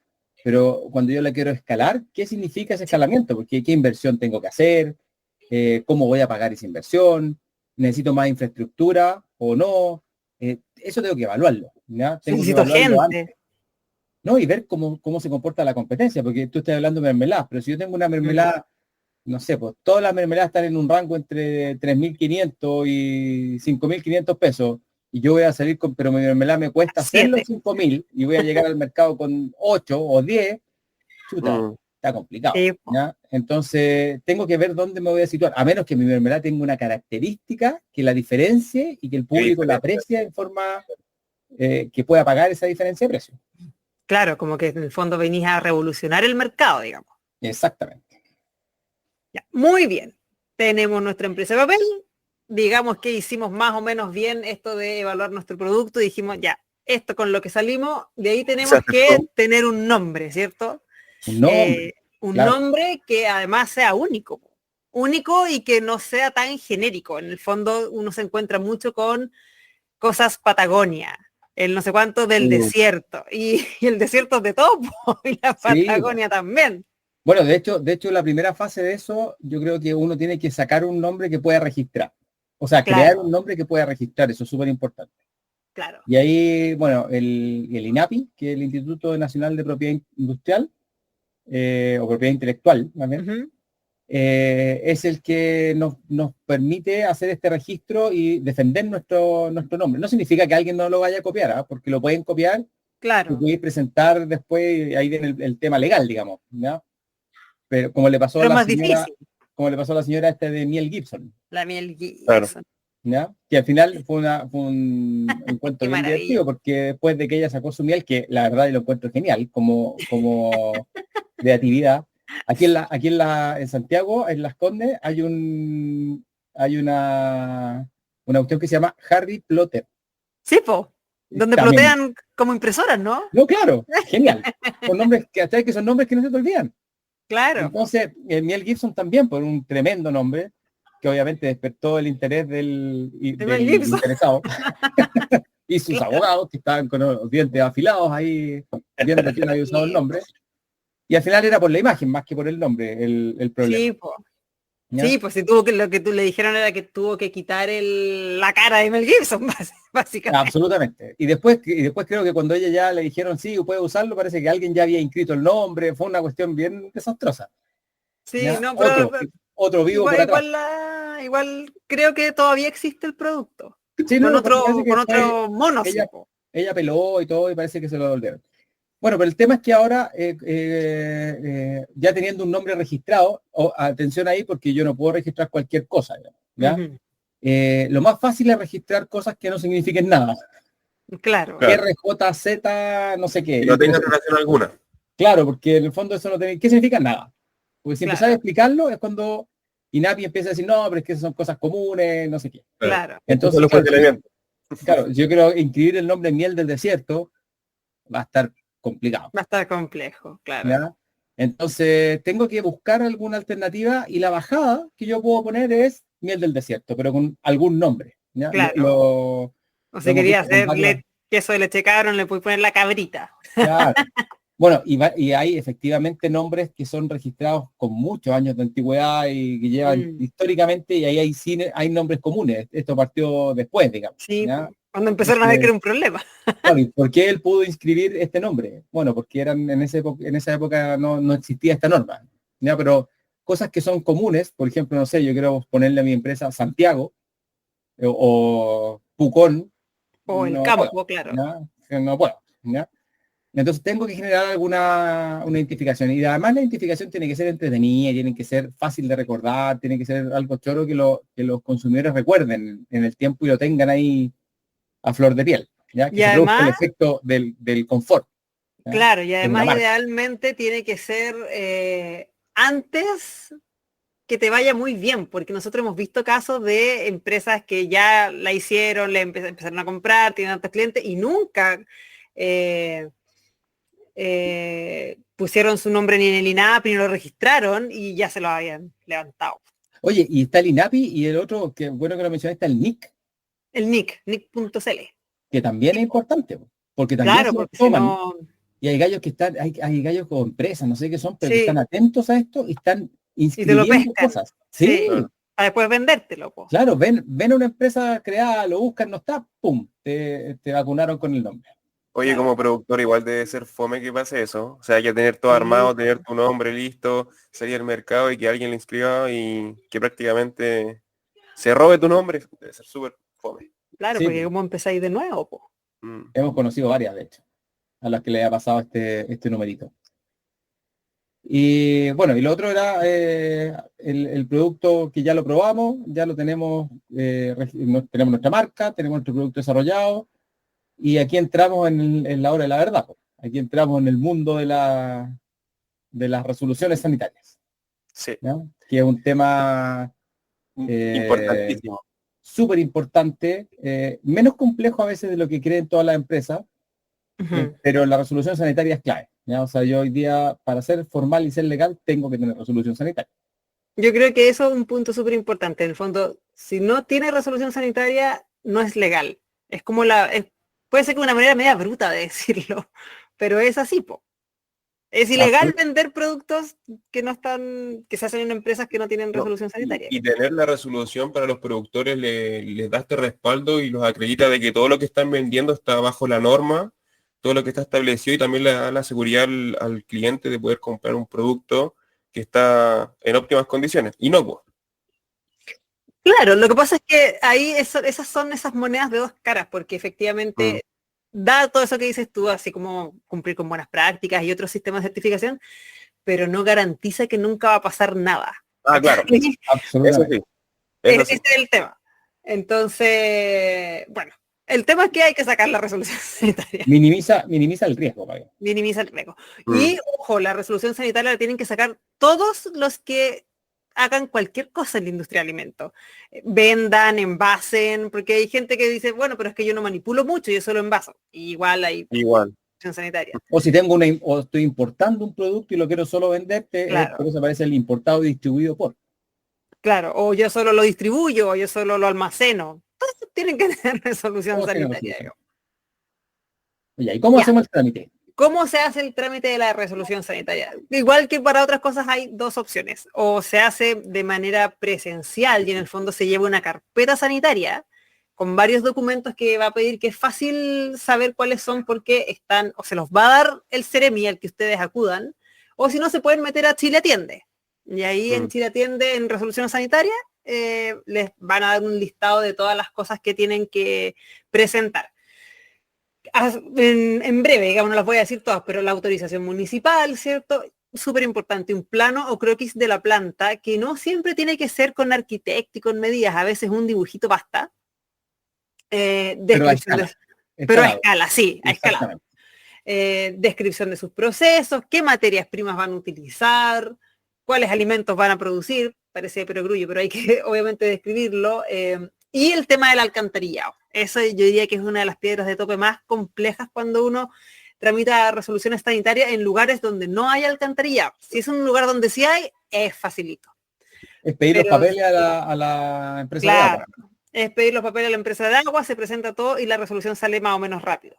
[SPEAKER 2] pero cuando yo la quiero escalar, ¿qué significa ese escalamiento? Porque ¿qué inversión tengo que hacer? ¿Cómo voy a pagar esa inversión? ¿Necesito más infraestructura o no? Eso tengo que evaluarlo, ¿ya? Tengo que
[SPEAKER 1] Necesito
[SPEAKER 2] evaluarlo
[SPEAKER 1] gente.
[SPEAKER 2] antes, ¿no? Y ver cómo se comporta la competencia, porque tú estás hablando de mermeladas, pero si yo tengo una mermelada, no sé, pues todas las mermeladas están en un rango entre 3.500 y 5.500 pesos, y yo voy a salir pero mi mermelada me cuesta hacerlo en 5.000 y voy a llegar al mercado con 8 o 10, chuta, está complicado.
[SPEAKER 1] Sí, po.
[SPEAKER 2] ¿Ya? Entonces, tengo que ver dónde me voy a situar, a menos que mi mermelada tenga una característica que la diferencie y que el público la aprecie en forma que pueda pagar esa diferencia de precio.
[SPEAKER 1] Claro, como que en el fondo venís a revolucionar el mercado, digamos.
[SPEAKER 2] Exactamente.
[SPEAKER 1] Ya, muy bien. Tenemos nuestra empresa de papel. Digamos que hicimos más o menos bien esto de evaluar nuestro producto. Dijimos, ya, esto con lo que salimos, de ahí tenemos que tener un nombre, ¿cierto?
[SPEAKER 2] Un nombre.
[SPEAKER 1] Un
[SPEAKER 2] Claro.
[SPEAKER 1] nombre que además sea único. Único y que no sea tan genérico. En el fondo uno se encuentra mucho con cosas Patagonia, el no sé cuánto del desierto. Y el desierto es de todo, po, y la
[SPEAKER 2] Sí,
[SPEAKER 1] Patagonia también.
[SPEAKER 2] Bueno, de hecho, la primera fase de eso, yo creo que uno tiene que sacar un nombre que pueda registrar. O sea, crear
[SPEAKER 1] Claro,
[SPEAKER 2] un nombre que pueda registrar, eso es súper importante.
[SPEAKER 1] claro.
[SPEAKER 2] Y ahí, bueno, el INAPI, que es el Instituto Nacional de Propiedad Industrial, o Propiedad Intelectual, más bien,
[SPEAKER 1] Ujú.
[SPEAKER 2] es el que nos permite hacer este registro y defender nuestro nombre. No significa que alguien no lo vaya a copiar, ¿ah? Porque lo pueden copiar, lo
[SPEAKER 1] Claro.
[SPEAKER 2] pueden presentar después, y ahí viene el tema legal, digamos, ¿ya? Pero como le pasó a
[SPEAKER 1] Pero es
[SPEAKER 2] la
[SPEAKER 1] más
[SPEAKER 2] señora,
[SPEAKER 1] difícil.
[SPEAKER 2] como le pasó a la señora de Miel Gibson,
[SPEAKER 1] La miel
[SPEAKER 3] Claro.
[SPEAKER 1] Gibson.
[SPEAKER 2] ¿ya? Que al final fue un cuento
[SPEAKER 1] Qué
[SPEAKER 2] bien
[SPEAKER 1] maravilla.
[SPEAKER 2] divertido, porque después de que ella sacó su miel, que la verdad yo lo encuentro genial, como creatividad, en Santiago, en Las Condes, hay una cuestión que se llama Harry Plotter.
[SPEAKER 1] Sí, po. Donde
[SPEAKER 2] También,
[SPEAKER 1] plotean como impresoras, ¿no?
[SPEAKER 2] no, claro, genial. Son nombres ¿sabes? Que son nombres que no se te olvidan.
[SPEAKER 1] Claro.
[SPEAKER 2] Entonces, Miel Gibson también, por un tremendo nombre, que obviamente despertó el interés
[SPEAKER 1] De Mel
[SPEAKER 2] del
[SPEAKER 1] Gibson.
[SPEAKER 2] interesado y sus
[SPEAKER 1] Claro.
[SPEAKER 2] abogados, que estaban con los dientes afilados ahí, viendo quién había usado el nombre. Y al final era por la imagen, más que por el nombre, el problema.
[SPEAKER 1] Sí, po.
[SPEAKER 2] ¿Ya?
[SPEAKER 1] Sí, pues si tuvo que, lo que tú le dijeron era que tuvo que quitar la cara de Mel Gibson, básicamente.
[SPEAKER 2] Absolutamente. Y después creo que cuando ella ya le dijeron sí, puede usarlo, parece que alguien ya había inscrito el nombre, fue una cuestión bien desastrosa.
[SPEAKER 1] Sí,
[SPEAKER 2] ¿Ya?
[SPEAKER 1] no, pero
[SPEAKER 2] Otro vivo por
[SPEAKER 1] igual,
[SPEAKER 2] atrás.
[SPEAKER 1] igual creo que todavía existe el producto.
[SPEAKER 2] Sí,
[SPEAKER 1] Con
[SPEAKER 2] no, parece que
[SPEAKER 1] con
[SPEAKER 2] después
[SPEAKER 1] otro mono, sí,
[SPEAKER 2] ella,
[SPEAKER 1] po.
[SPEAKER 2] ella peló y todo y parece que se lo devolvieron. Bueno, pero el tema es que ahora, ya teniendo un nombre registrado, atención ahí porque yo no puedo registrar cualquier cosa, ¿ya?
[SPEAKER 1] Ujú.
[SPEAKER 2] Lo más fácil es registrar cosas que no signifiquen nada.
[SPEAKER 1] Claro,
[SPEAKER 3] Claro.
[SPEAKER 2] RJZ, no sé qué.
[SPEAKER 3] Que no tenga relación alguna.
[SPEAKER 2] Claro, porque en el fondo eso no tiene... ¿Qué significa? Nada. Porque si empezás a
[SPEAKER 1] claro,
[SPEAKER 2] explicarlo es cuando INAPI empieza a decir, no, pero es que esas son cosas comunes, no sé qué.
[SPEAKER 1] claro.
[SPEAKER 3] Estos son
[SPEAKER 2] Entonces,
[SPEAKER 3] los cuestionamientos.
[SPEAKER 2] claro, yo creo que inscribir el nombre Miel del Desierto va a estar complicado.
[SPEAKER 1] Va a estar complejo, claro.
[SPEAKER 2] ¿Ya? Entonces, tengo que buscar alguna alternativa y la bajada que yo puedo poner es Miel del Desierto, pero con algún nombre. ¿Ya?
[SPEAKER 1] Claro. O
[SPEAKER 2] Lo
[SPEAKER 1] si
[SPEAKER 2] hemos
[SPEAKER 1] quería
[SPEAKER 2] visto con
[SPEAKER 1] hacer
[SPEAKER 2] varios.
[SPEAKER 1] queso de leche cabro, le puedes poner la cabrita.
[SPEAKER 2] Claro. Bueno, y hay efectivamente nombres que son registrados con muchos años de antigüedad y que llevan históricamente, y ahí hay nombres comunes. Esto partió después, digamos.
[SPEAKER 1] Sí,
[SPEAKER 2] ¿Ya?
[SPEAKER 1] cuando empezaron a ver que era un problema.
[SPEAKER 2] Claro, ¿y por qué él pudo inscribir este nombre? Bueno, porque en esa época no existía esta norma. ¿Ya? Pero cosas que son comunes, por ejemplo, no sé, yo quiero ponerle a mi empresa Santiago, o Pucón,
[SPEAKER 1] O el
[SPEAKER 2] no puedo.
[SPEAKER 1] campo, claro.
[SPEAKER 2] ¿Ya? No puedo. ¿Ya? Entonces tengo que generar una identificación. Y además la identificación tiene que ser entretenida, tiene que ser fácil de recordar, tiene que ser algo choro que los consumidores recuerden en el tiempo y lo tengan ahí a flor de piel, ¿ya? Que
[SPEAKER 1] Y
[SPEAKER 2] se produzca el
[SPEAKER 1] además,
[SPEAKER 2] efecto del confort, ¿ya?
[SPEAKER 1] claro, y
[SPEAKER 2] De una
[SPEAKER 1] además
[SPEAKER 2] marca.
[SPEAKER 1] idealmente tiene que ser antes que te vaya muy bien, porque nosotros hemos visto casos de empresas que ya la hicieron, empezaron a comprar, tienen tantos clientes y nunca eh, pusieron su nombre ni en el INAPI ni lo registraron y ya se lo habían levantado.
[SPEAKER 2] Oye, y está el INAPI y el otro, que bueno que lo mencionaste, está el NIC,
[SPEAKER 1] El nick.cl.
[SPEAKER 2] que también es importante, porque también
[SPEAKER 1] Claro,
[SPEAKER 2] se lo
[SPEAKER 1] porque si
[SPEAKER 2] toman.
[SPEAKER 1] no,
[SPEAKER 2] Y hay gallos que están, hay gallos con empresas, no sé qué son, pero que están
[SPEAKER 1] sí,
[SPEAKER 2] atentos a esto y están
[SPEAKER 1] y te lo
[SPEAKER 2] inscribiendo
[SPEAKER 1] pescan,
[SPEAKER 2] cosas. Sí,
[SPEAKER 1] sí, para después vendértelo, po.
[SPEAKER 2] claro, ven una empresa creada, lo buscan, no está, pum, te vacunaron con el nombre.
[SPEAKER 3] Oye,
[SPEAKER 1] Claro.
[SPEAKER 3] como productor igual debe ser fome que pase eso. O sea, hay que tener todo
[SPEAKER 1] Sí,
[SPEAKER 3] armado, tener tu nombre listo, salir al mercado y que alguien lo inscriba y que prácticamente se robe tu nombre. Debe ser súper fome.
[SPEAKER 1] claro,
[SPEAKER 2] Sí,
[SPEAKER 1] porque como empezáis de nuevo, po.
[SPEAKER 3] Mm.
[SPEAKER 2] hemos conocido varias, de hecho, a las que le ha pasado este numerito. Y bueno, y lo otro era el producto que ya lo probamos, ya lo tenemos, tenemos nuestra marca, tenemos nuestro producto desarrollado, y aquí entramos en la hora de la verdad, pues. Aquí entramos en el mundo de las resoluciones sanitarias,
[SPEAKER 3] Sí,
[SPEAKER 2] ¿no? Que es un tema
[SPEAKER 3] importantísimo.
[SPEAKER 2] súper importante, menos complejo a veces de lo que creen todas las empresas,
[SPEAKER 1] Ujú.
[SPEAKER 2] pero la resolución sanitaria es clave, ¿ya? O sea, yo hoy día, para ser formal y ser legal, tengo que tener resolución sanitaria.
[SPEAKER 1] Yo creo que eso es un punto súper importante. En el fondo, si no tiene resolución sanitaria, no es legal. Es como puede ser que una manera media bruta de decirlo, pero es así, po. Es ilegal
[SPEAKER 2] Absol-
[SPEAKER 1] vender productos que no están, que se hacen en empresas que no tienen
[SPEAKER 3] No,
[SPEAKER 1] resolución sanitaria.
[SPEAKER 3] y tener la resolución para los productores les da este respaldo y los acredita de que todo lo que están vendiendo está bajo la norma, todo lo que está establecido y también le da la seguridad al cliente de poder comprar un producto que está en óptimas condiciones. Inocuo.
[SPEAKER 1] Claro, lo que pasa es que ahí esas son esas monedas de dos caras, porque
[SPEAKER 3] Mm.
[SPEAKER 1] efectivamente da todo eso que dices tú, así como cumplir con buenas prácticas y otros sistemas de certificación, pero no garantiza que nunca va a pasar nada.
[SPEAKER 3] Ah, claro, eso
[SPEAKER 2] Absolutamente.
[SPEAKER 3] sí, eso
[SPEAKER 1] Ese
[SPEAKER 3] sí.
[SPEAKER 1] es el tema. Entonces, bueno, el tema es que hay que sacar la resolución sanitaria,
[SPEAKER 2] Minimiza el riesgo, Pablo.
[SPEAKER 1] minimiza el riesgo.
[SPEAKER 3] Mm.
[SPEAKER 1] Y, ojo, la resolución sanitaria la tienen que sacar todos los que hagan cualquier cosa en la industria de alimentos. Vendan, envasen, porque hay gente que dice, bueno, pero es que yo no manipulo mucho, yo solo envaso. Y igual hay
[SPEAKER 3] Igual.
[SPEAKER 1] resolución sanitaria.
[SPEAKER 2] O si o estoy importando un producto y lo quiero solo venderte, por
[SPEAKER 1] Claro,
[SPEAKER 2] eso aparece el importado y distribuido por.
[SPEAKER 1] claro. O yo solo lo distribuyo, o yo solo lo almaceno. Todos tienen que tener resolución
[SPEAKER 2] Todos tienen
[SPEAKER 1] sanitaria,
[SPEAKER 2] resolución.
[SPEAKER 1] digamos.
[SPEAKER 2] Oye, ¿y cómo
[SPEAKER 1] Ya.
[SPEAKER 2] hacemos el trámite?
[SPEAKER 1] ¿Cómo se hace el trámite de la resolución sanitaria? Igual que para otras cosas hay dos opciones. O se hace de manera presencial y en el fondo se lleva una carpeta sanitaria con varios documentos que va a pedir, que es fácil saber cuáles son porque están, o se los va a dar el Ceremi al que ustedes acudan, o si no se pueden meter a Chile Atiende. Y ahí en
[SPEAKER 3] Mm.
[SPEAKER 1] Chile Atiende, en resolución sanitaria, les van a dar un listado de todas las cosas que tienen que presentar. En breve, digamos, no las voy a decir todas, pero la autorización municipal, ¿cierto? Súper importante, un plano o croquis de la planta, que no siempre tiene que ser con arquitecto y con medidas, a veces un dibujito basta.
[SPEAKER 2] Pero a
[SPEAKER 1] Descripción
[SPEAKER 2] escala.
[SPEAKER 1] pero a
[SPEAKER 2] Escalado.
[SPEAKER 1] escala, sí, a escala.
[SPEAKER 2] Exactamente.
[SPEAKER 1] Descripción de sus procesos, qué materias primas van a utilizar, cuáles alimentos van a producir, parece perogrullo, pero hay que obviamente describirlo, y el tema del alcantarillado. Eso yo diría que es una de las piedras de tope más complejas cuando uno tramita resoluciones sanitarias en lugares donde no hay alcantarillado. Si es un lugar donde sí hay, es facilito.
[SPEAKER 2] Es pedir los
[SPEAKER 1] Pero
[SPEAKER 2] papeles a la empresa de agua.
[SPEAKER 1] claro, es pedir los papeles a la empresa de agua, se presenta todo y la resolución sale más o menos rápido.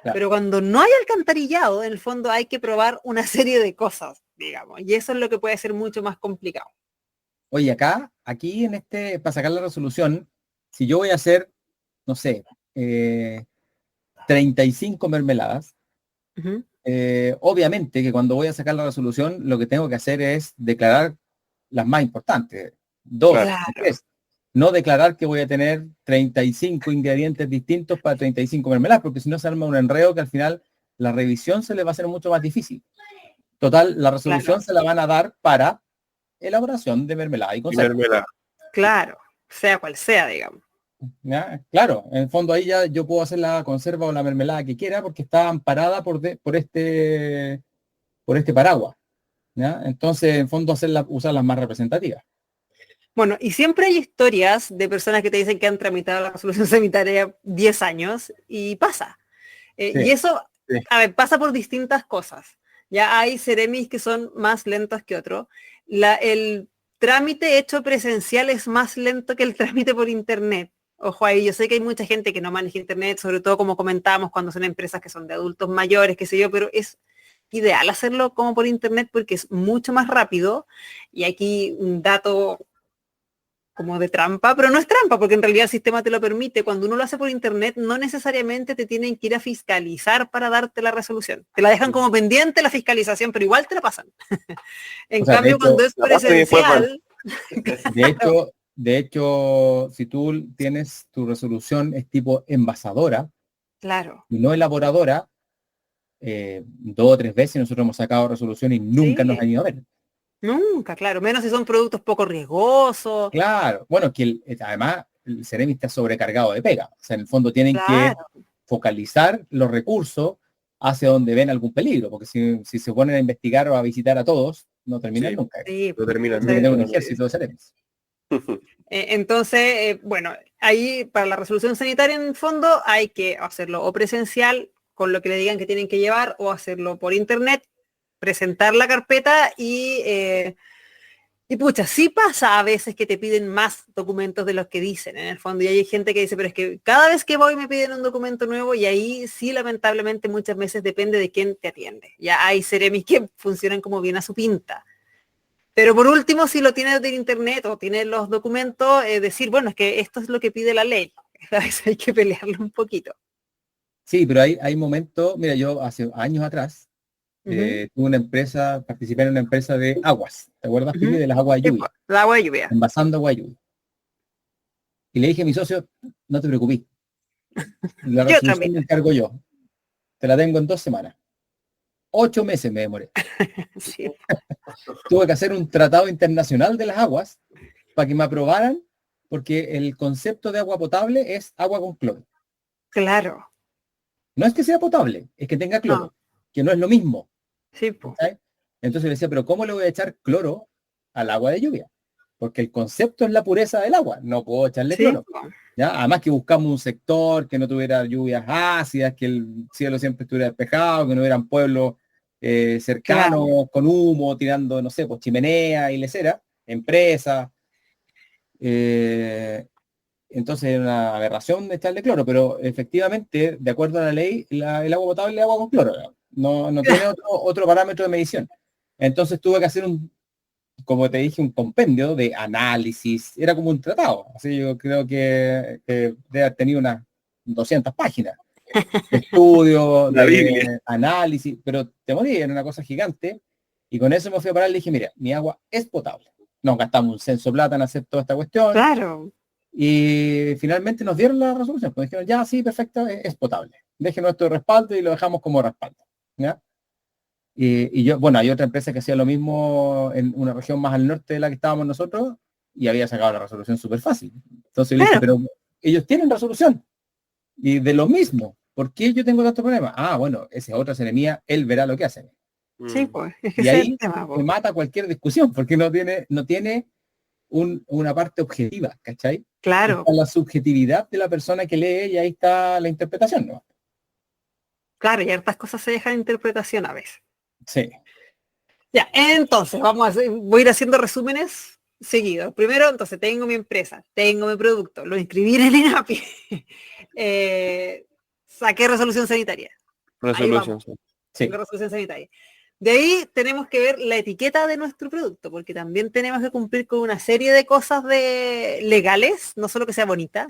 [SPEAKER 2] Claro.
[SPEAKER 1] Pero cuando no hay alcantarillado, en el fondo hay que probar una serie de cosas, digamos, y eso es lo que puede ser mucho más complicado.
[SPEAKER 2] Oye, aquí para sacar la resolución, si yo voy a hacer, no sé, 35 mermeladas,
[SPEAKER 1] Ujú.
[SPEAKER 2] obviamente que cuando voy a sacar la resolución, lo que tengo que hacer es declarar las más importantes. Dos,
[SPEAKER 3] Claro.
[SPEAKER 1] Claro,
[SPEAKER 2] tres. No declarar que voy a tener 35 ingredientes distintos para 35 mermeladas, porque si no se arma un enredo que al final la revisión se le va a hacer mucho más difícil. Total, la resolución
[SPEAKER 1] claro,
[SPEAKER 2] se la van a dar para elaboración de mermelada y
[SPEAKER 3] Y
[SPEAKER 2] conserva.
[SPEAKER 3] mermelada.
[SPEAKER 1] claro, sea cual sea, digamos.
[SPEAKER 2] ¿Ya? Claro, en el fondo ahí ya yo puedo hacer la conserva o la mermelada que quiera porque está amparada por este paraguas. ¿Ya? Entonces, en fondo, usar las más representativas.
[SPEAKER 1] Bueno, y siempre hay historias de personas que te dicen que han tramitado la resolución sanitaria 10 años y pasa. Y
[SPEAKER 2] Sí,
[SPEAKER 1] eso,
[SPEAKER 3] Sí.
[SPEAKER 1] a ver, pasa por distintas cosas. Ya hay Ceremis que son más lentos que otros. El trámite hecho presencial es más lento que el trámite por internet. Ojo ahí, yo sé que hay mucha gente que no maneja internet, sobre todo como comentábamos cuando son empresas que son de adultos mayores, qué sé yo, pero es ideal hacerlo como por internet porque es mucho más rápido. Y aquí un dato como de trampa, pero no es trampa, porque en realidad el sistema te lo permite. Cuando uno lo hace por internet, no necesariamente te tienen que ir a fiscalizar para darte la resolución. Te la dejan como pendiente la fiscalización, pero igual te la pasan. En
[SPEAKER 2] o sea,
[SPEAKER 1] cambio, cuando es
[SPEAKER 3] La pasan y después van.
[SPEAKER 1] presencial,
[SPEAKER 2] de hecho, de hecho, si tú tienes tu resolución es tipo envasadora
[SPEAKER 1] claro,
[SPEAKER 2] y no elaboradora, 2 o 3 veces, nosotros hemos sacado resolución y nunca nos han ido a ver.
[SPEAKER 1] Nunca, claro, menos si son productos poco riesgosos.
[SPEAKER 2] Claro, bueno, que además el Ceremi está sobrecargado de pega. O sea, en el fondo tienen que
[SPEAKER 1] Claro,
[SPEAKER 2] focalizar los recursos hacia donde ven algún peligro, porque si se ponen a investigar o a visitar a todos, no terminan
[SPEAKER 3] Sí.
[SPEAKER 2] nunca.
[SPEAKER 1] sí.
[SPEAKER 3] Lo terminan.
[SPEAKER 2] Tienen que tener un
[SPEAKER 1] Entonces,
[SPEAKER 2] ejército de Ceremis.
[SPEAKER 1] bueno, ahí para la resolución sanitaria en el fondo hay que hacerlo o presencial, con lo que le digan que tienen que llevar, o hacerlo por internet, presentar la carpeta y pucha, sí pasa a veces que te piden más documentos de los que dicen en el fondo, y hay gente que dice, pero es que cada vez que voy me piden un documento nuevo, y ahí sí lamentablemente muchas veces depende de quién te atiende. Ya hay Ceremis que funcionan como bien a su pinta. Pero por último, si lo tienes de internet o tienes los documentos, decir, bueno, es que esto es lo que pide la ley. A veces hay que pelearlo un poquito.
[SPEAKER 2] Sí, pero hay momentos, mira, yo hace años atrás tuve una empresa, participé en una empresa de aguas, ¿te acuerdas, Pili, de las aguas de
[SPEAKER 1] Sí,
[SPEAKER 2] lluvia?
[SPEAKER 1] pues, el agua de lluvia.
[SPEAKER 2] Envasando agua de lluvia. Y le dije a mi socio, no te preocupes, la
[SPEAKER 1] Yo
[SPEAKER 2] resolución
[SPEAKER 1] también.
[SPEAKER 2] me encargo yo, te la tengo en 2 semanas. 8 meses me demoré.
[SPEAKER 1] Sí,
[SPEAKER 2] Tuve que hacer un tratado internacional de las aguas para que me aprobaran, porque el concepto de agua potable es agua con cloro.
[SPEAKER 1] claro.
[SPEAKER 2] No es que sea potable, es que tenga cloro,
[SPEAKER 1] No,
[SPEAKER 2] que no es lo mismo.
[SPEAKER 1] sí, pues.
[SPEAKER 2] ¿Sabes? Entonces le decía, pero ¿cómo le voy a echar cloro al agua de lluvia? Porque el concepto es la pureza del agua, no puedo echarle
[SPEAKER 1] Sí,
[SPEAKER 2] cloro. ¿Ya? Además que buscamos un sector que no tuviera lluvias ácidas, que el cielo siempre estuviera despejado, que no hubieran pueblos cercanos
[SPEAKER 1] claro.
[SPEAKER 2] con humo, tirando, no sé, pues chimenea y lecera, empresas. Entonces era una aberración de echarle cloro, pero efectivamente, de acuerdo a la ley, el agua potable es agua con cloro. No tiene otro parámetro de medición. Entonces tuve que hacer como te dije, un compendio de análisis. Era como un tratado. Así yo creo que debe haber tenido unas 200 páginas de estudio,
[SPEAKER 3] La Biblia.
[SPEAKER 2] de análisis, pero te morí, era una cosa gigante. Y con eso me fui a parar y le dije, mira, mi agua es potable. Nos gastamos un censo de plata en hacer toda esta cuestión.
[SPEAKER 1] Claro.
[SPEAKER 2] Y finalmente nos dieron la resolución. Pues dijeron, ya, sí, perfecto, es potable. Deje nuestro respaldo y lo dejamos como respaldo. ¿Ya? Y yo, bueno, hay otra empresa que hacía lo mismo en una región más al norte de la que estábamos nosotros y había sacado la resolución súper fácil. Entonces le dije,
[SPEAKER 1] Claro.
[SPEAKER 2] pero ellos tienen resolución. Y de lo mismo, ¿por qué yo tengo tantos problemas? Ah, bueno, esa es otra seremía, él verá lo que hace.
[SPEAKER 1] Sí,
[SPEAKER 3] Mm.
[SPEAKER 1] pues. Es que
[SPEAKER 2] Y
[SPEAKER 1] ese es
[SPEAKER 2] ahí
[SPEAKER 1] el tema,
[SPEAKER 2] se
[SPEAKER 1] pues.
[SPEAKER 2] mata cualquier discusión, porque no tiene una parte objetiva, ¿cachai?
[SPEAKER 1] Claro.
[SPEAKER 2] Está la subjetividad de la persona que lee y ahí está la interpretación, ¿no?
[SPEAKER 1] Claro, y hartas cosas se dejan de interpretación a veces.
[SPEAKER 2] Sí,
[SPEAKER 1] Ya, entonces, voy a ir haciendo resúmenes seguidos. Primero, entonces, tengo mi empresa, tengo mi producto, lo inscribí en el INAPI, saqué resolución sanitaria. Ahí
[SPEAKER 3] Resolución.
[SPEAKER 1] vamos,
[SPEAKER 3] Sí.
[SPEAKER 1] tengo
[SPEAKER 2] sí,
[SPEAKER 1] resolución sanitaria. De ahí tenemos que ver la etiqueta de nuestro producto, porque también tenemos que cumplir con una serie de cosas legales, no solo que sea bonita,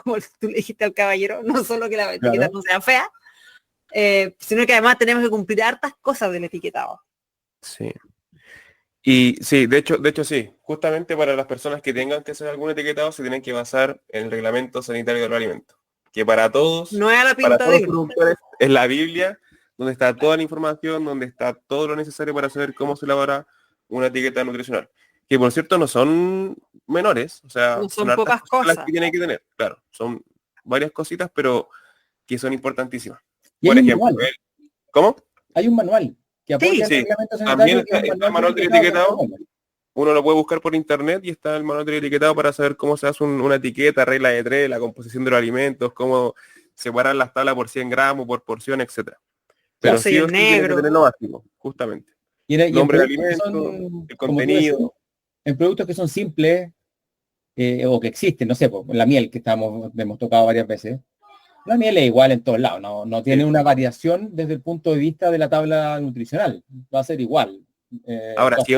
[SPEAKER 1] como tú le dijiste al caballero, no solo que la etiqueta
[SPEAKER 2] claro.
[SPEAKER 1] no sea fea, sino que además tenemos que cumplir hartas cosas del etiquetado.
[SPEAKER 3] Sí. Y sí, de hecho sí, justamente para las personas que tengan que hacer algún etiquetado se tienen que basar en el reglamento sanitario de los alimentos, que
[SPEAKER 1] No es a la
[SPEAKER 3] para
[SPEAKER 1] pinta
[SPEAKER 3] todos
[SPEAKER 1] de
[SPEAKER 3] los
[SPEAKER 1] uno.
[SPEAKER 3] productores es la Biblia, donde está toda la información, donde está todo lo necesario para saber cómo se elabora una etiqueta nutricional. Que por cierto no son menores, o sea,
[SPEAKER 1] No
[SPEAKER 3] son
[SPEAKER 1] son
[SPEAKER 3] hartas
[SPEAKER 1] pocas
[SPEAKER 3] cosas las
[SPEAKER 1] cosas.
[SPEAKER 3] que tiene que tener, claro, son varias cositas, pero que son importantísimas.
[SPEAKER 2] Y
[SPEAKER 3] Por
[SPEAKER 2] hay un
[SPEAKER 3] ejemplo,
[SPEAKER 2] manual,
[SPEAKER 3] ¿cómo?
[SPEAKER 2] hay un manual que
[SPEAKER 1] Sí,
[SPEAKER 2] apoya el
[SPEAKER 3] Sí,
[SPEAKER 2] reglamento
[SPEAKER 3] también
[SPEAKER 2] sanitario, que es un
[SPEAKER 3] está el
[SPEAKER 2] manual de
[SPEAKER 3] manual del
[SPEAKER 2] etiquetado que
[SPEAKER 3] etiquetado.
[SPEAKER 2] recomienda.
[SPEAKER 3] Uno lo puede buscar por internet y está el manual del etiquetado para saber cómo se hace una etiqueta, regla de tres, la composición de los alimentos, cómo separar las tablas por 100 gramos, por porción, etcétera.
[SPEAKER 1] los
[SPEAKER 3] Pero
[SPEAKER 2] Claro.
[SPEAKER 3] sí o
[SPEAKER 1] sellos
[SPEAKER 3] sí tiene que tener
[SPEAKER 1] negros.
[SPEAKER 3] lo básico, justamente.
[SPEAKER 2] Y en
[SPEAKER 3] Nombre del
[SPEAKER 2] productos que
[SPEAKER 3] alimento,
[SPEAKER 2] son,
[SPEAKER 3] el
[SPEAKER 2] como tú decís,
[SPEAKER 3] contenido.
[SPEAKER 2] en productos que son simples o que existen, no sé, pues, la miel que hemos tocado varias veces, la miel es igual en todos lados, no tiene
[SPEAKER 3] Sí.
[SPEAKER 2] una variación desde el punto de vista de la tabla nutricional, va a ser igual.
[SPEAKER 3] Ahora
[SPEAKER 2] Todas
[SPEAKER 3] sí,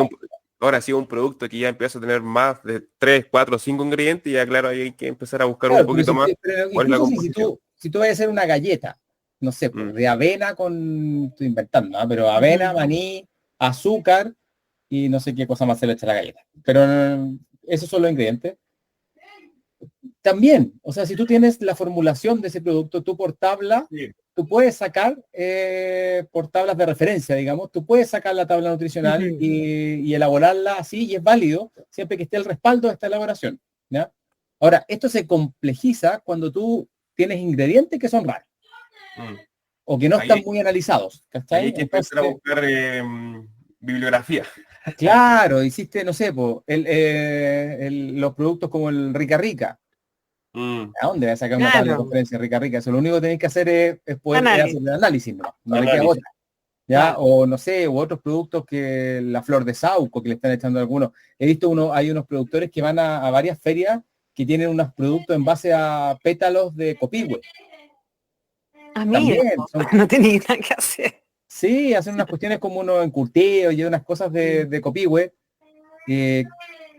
[SPEAKER 3] ahora sí un producto que ya empieza a tener más de 3, 4, 5 ingredientes, ya claro, ahí hay que empezar a buscar un
[SPEAKER 2] Claro,
[SPEAKER 3] poquito más
[SPEAKER 2] pero
[SPEAKER 3] cuál es la
[SPEAKER 2] incluso si
[SPEAKER 3] composición.
[SPEAKER 2] tú vas a hacer una galleta, no sé, pues,
[SPEAKER 3] Mm.
[SPEAKER 2] de avena estoy inventando, ¿ah? Pero avena,
[SPEAKER 1] Ujú.
[SPEAKER 2] maní, azúcar y no sé qué cosa más se le echa a la galleta. Pero esos son los ingredientes. También, o sea, si tú tienes la formulación de ese producto, tú por tabla
[SPEAKER 3] Sí.
[SPEAKER 2] tú puedes sacar por tablas de referencia, digamos, tú puedes sacar la tabla nutricional y elaborarla así, y es válido siempre que esté el respaldo de esta elaboración, ¿ya? Ahora, esto se complejiza cuando tú tienes ingredientes que son raros o que no están muy analizados,
[SPEAKER 3] Ahí
[SPEAKER 2] ¿cachai?
[SPEAKER 3] hay que
[SPEAKER 2] Entonces,
[SPEAKER 3] empezar a buscar bibliografía.
[SPEAKER 2] claro, hiciste, no sé, los productos como el Rica Rica. ¿A dónde vas a sacar una tabla de
[SPEAKER 1] Claro,
[SPEAKER 2] referencia Rica Rica? Eso lo único que tenéis que hacer es poder hacer
[SPEAKER 1] análisis.
[SPEAKER 2] el análisis, no le queda
[SPEAKER 3] Análisis.
[SPEAKER 2] otra. ¿Ya?
[SPEAKER 1] Claro.
[SPEAKER 2] O no sé, u otros productos que la flor de Sauco que le están echando algunos. He visto hay unos productores que van a varias ferias que tienen unos productos en base a pétalos de copihue.
[SPEAKER 1] Ah, mira,
[SPEAKER 2] También son,
[SPEAKER 1] no tenía nada que hacer.
[SPEAKER 2] sí, hacen unas cuestiones como unos encurtidos y unas cosas de copihue.